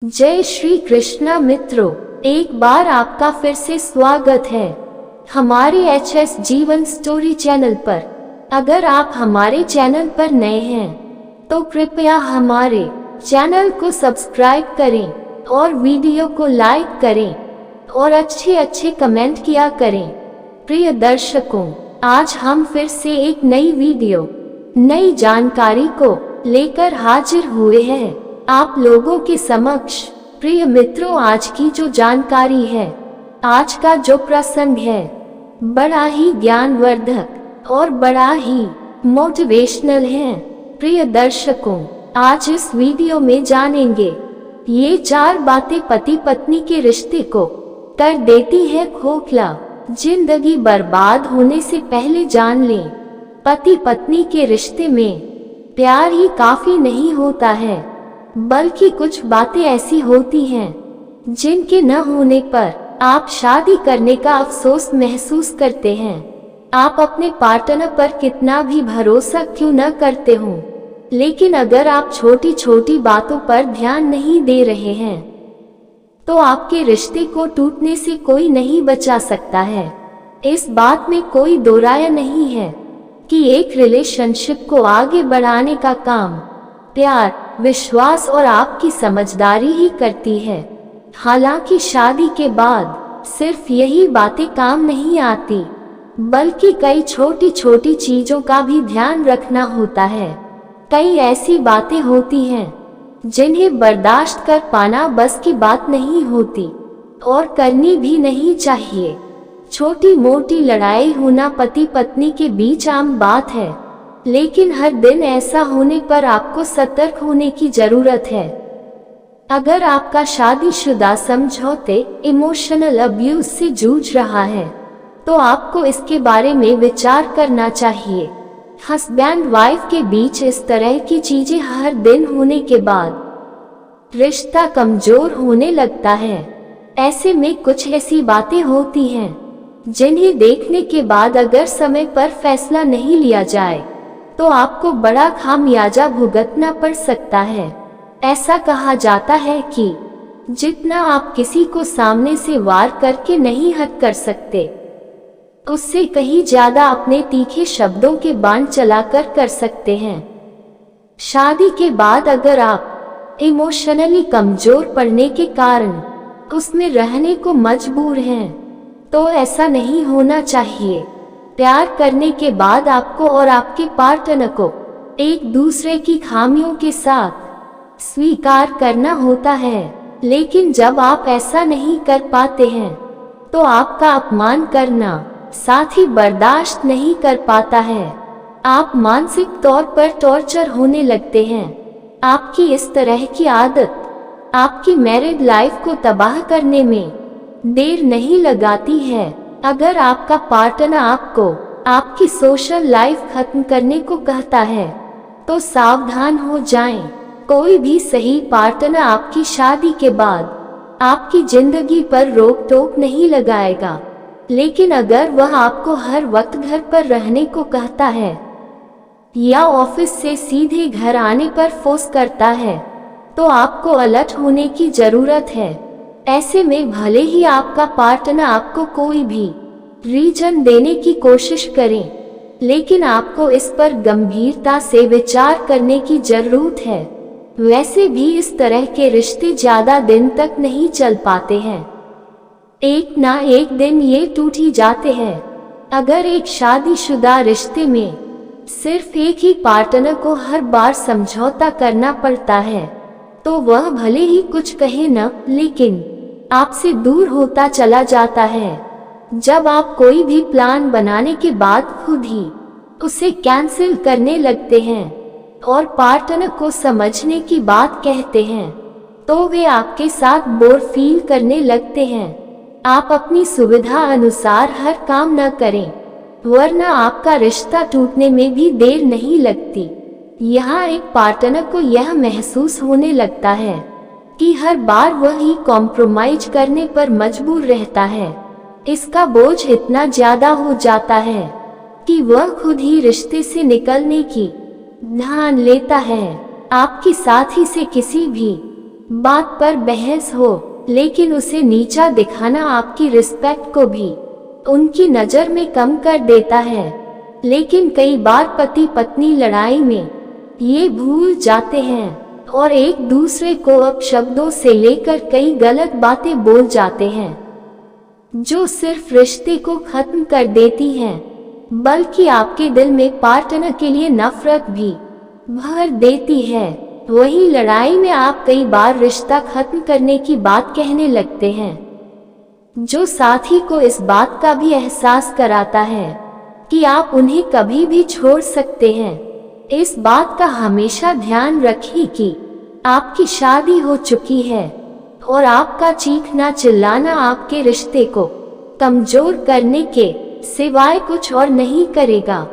जय श्री कृष्णा मित्रों, एक बार आपका फिर से स्वागत है हमारे एचएस जीवन स्टोरी चैनल पर। अगर आप हमारे चैनल पर नए हैं तो कृपया हमारे चैनल को सब्सक्राइब करें और वीडियो को लाइक करें और अच्छे कमेंट किया करें। प्रिय दर्शकों, आज हम फिर से एक नई वीडियो, नई जानकारी को लेकर हाजिर हुए हैं आप लोगों के समक्ष। प्रिय मित्रों, आज की जो जानकारी है, आज का जो प्रसंग है, बड़ा ही ज्ञानवर्धक और बड़ा ही मोटिवेशनल है। प्रिय दर्शकों, आज इस वीडियो में जानेंगे ये 4 बातें पति पत्नी के रिश्ते को कर देती है खोखला। जिंदगी बर्बाद होने से पहले जान लें, पति पत्नी के रिश्ते में प्यार ही काफी नहीं होता है, बल्कि कुछ बातें ऐसी होती हैं जिनके न होने पर आप शादी करने का अफसोस महसूस करते हैं। आप अपने पार्टनर पर कितना भी भरोसा क्यों न करते हो, लेकिन अगर आप छोटी छोटी बातों पर ध्यान नहीं दे रहे हैं तो आपके रिश्ते को टूटने से कोई नहीं बचा सकता है। इस बात में कोई दो राय नहीं है कि एक रिलेशनशिप को आगे बढ़ाने का काम प्यार, विश्वास और आपकी समझदारी ही करती है। हालांकि शादी के बाद सिर्फ यही बातें काम नहीं आती, बल्कि कई छोटी छोटी चीजों का भी ध्यान रखना होता है। कई ऐसी बातें होती हैं जिन्हें बर्दाश्त कर पाना बस की बात नहीं होती और करनी भी नहीं चाहिए। छोटी मोटी लड़ाई होना पति पत्नी के बीच आम बात है, लेकिन हर दिन ऐसा होने पर आपको सतर्क होने की जरूरत है। अगर आपका शादीशुदा समझौते इमोशनल अब्यूज से जूझ रहा है तो आपको इसके बारे में विचार करना चाहिए। हस्बैंड वाइफ के बीच इस तरह की चीजें हर दिन होने के बाद रिश्ता कमजोर होने लगता है। ऐसे में कुछ ऐसी बातें होती हैं जिन्हें देखने के बाद अगर समय पर फैसला नहीं लिया जाए तो आपको बड़ा खामियाजा भुगतना पड़ सकता है। ऐसा कहा जाता है कि जितना आप किसी को सामने से वार करके नहीं हट कर सकते, उससे कहीं ज्यादा अपने तीखे शब्दों के बाण चलाकर कर सकते हैं। शादी के बाद अगर आप इमोशनली कमजोर पड़ने के कारण उसमें रहने को मजबूर हैं, तो ऐसा नहीं होना चाहिए। प्यार करने के बाद आपको और आपके पार्टनर को एक दूसरे की खामियों के साथ स्वीकार करना होता है, लेकिन जब आप ऐसा नहीं कर पाते हैं तो आपका अपमान करना साथ ही बर्दाश्त नहीं कर पाता है। आप मानसिक तौर पर टॉर्चर होने लगते हैं। आपकी इस तरह की आदत आपकी मैरिड लाइफ को तबाह करने में देर नहीं लगाती है। अगर आपका पार्टनर आपको आपकी सोशल लाइफ खत्म करने को कहता है तो सावधान हो जाएं। कोई भी सही पार्टनर आपकी शादी के बाद आपकी जिंदगी पर रोक टोक नहीं लगाएगा, लेकिन अगर वह आपको हर वक्त घर पर रहने को कहता है या ऑफिस से सीधे घर आने पर फोर्स करता है तो आपको अलर्ट होने की जरूरत है। ऐसे में भले ही आपका पार्टनर आपको कोई भी रीजन देने की कोशिश करें, लेकिन आपको इस पर गंभीरता से विचार करने की जरूरत है। वैसे भी इस तरह के रिश्ते ज्यादा दिन तक नहीं चल पाते हैं, एक ना एक दिन ये टूट ही जाते हैं। अगर एक शादीशुदा रिश्ते में सिर्फ एक ही पार्टनर को हर बार समझौता करना पड़ता है तो वह भले ही कुछ कहे न, लेकिन आपसे दूर होता चला जाता है। जब आप कोई भी प्लान बनाने के बाद खुद ही उसे कैंसिल करने लगते हैं और पार्टनर को समझने की बात कहते हैं तो वे आपके साथ बोर फील करने लगते हैं। आप अपनी सुविधा अनुसार हर काम न करें, वरना आपका रिश्ता टूटने में भी देर नहीं लगती। यहाँ एक पार्टनर को यह महसूस होने लगता है कि हर बार वही कॉम्प्रोमाइज करने पर मजबूर रहता है। इसका बोझ इतना ज्यादा हो जाता है कि वह खुद ही रिश्ते से निकलने की ठान लेता है। आपके साथी से किसी भी बात पर बहस हो, लेकिन उसे नीचा दिखाना आपकी रिस्पेक्ट को भी उनकी नज़र में कम कर देता है। लेकिन कई बार पति पत्नी लड़ाई में ये भूल जाते हैं और एक दूसरे को अपशब्दों से लेकर कई गलत बातें बोल जाते हैं, जो सिर्फ रिश्ते को खत्म कर देती हैं, बल्कि आपके दिल में पार्टनर के लिए नफरत भी भर देती है। वही लड़ाई में आप कई बार रिश्ता खत्म करने की बात कहने लगते हैं, जो साथी को इस बात का भी एहसास कराता है कि आप उन्हें कभी भी छोड़ सकते हैं। इस बात का हमेशा ध्यान रखिए कि आपकी शादी हो चुकी है और आपका चीखना चिल्लाना आपके रिश्ते को कमजोर करने के सिवाय कुछ और नहीं करेगा।